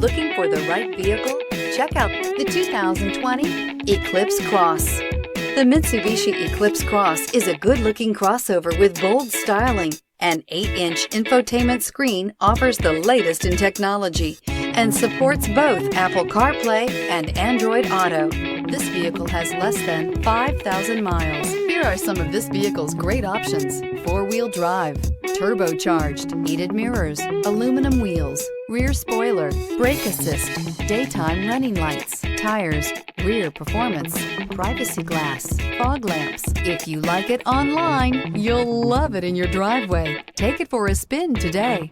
Looking for the right vehicle? Check out the 2020 Eclipse Cross. The Mitsubishi Eclipse Cross is a good-looking crossover with bold styling. An 8-inch infotainment screen offers the latest in technology and supports both Apple CarPlay and Android Auto. This vehicle has less than 5,000 miles. Here are some of this vehicle's great options: four-wheel drive, turbocharged, heated mirrors, aluminum wheels, rear spoiler, brake assist, daytime running lights, tires, rear performance, privacy glass, fog lamps. If you like it online, you'll love it in your driveway. Take it for a spin today.